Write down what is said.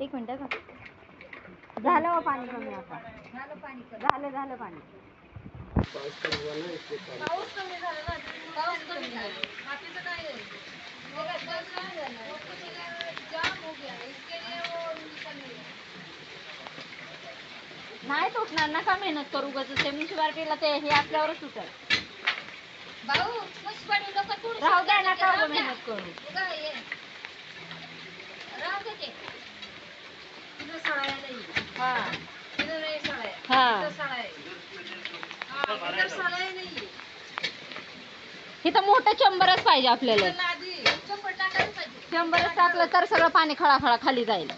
एक मिनिट झालं हो पाणी कमी आता झालं पाणी पाऊस कमी झाला ना पाऊस कमी झाला बाकीचं काय आहे नाही तुटणार नका मेहनत करू गं ते म्युन्सिपाल्टीला ते हे आपल्यावरच सुटल भाऊ म्युन्सिपाल्टी लोक थोडी राहू द्या नका मेहनत करू राहू दे ते तिथं सळाया नाही हा तिथं नाही सळाया हा तिथं सळाया हा तिथं सळाया नाही इथं मोठं चंबरच पाहिजे आपल्याला आधी चंपट टाकायला पाहिजे चंबरच टाकलं तर सगळं पाणी खळाखळा खाली जाईल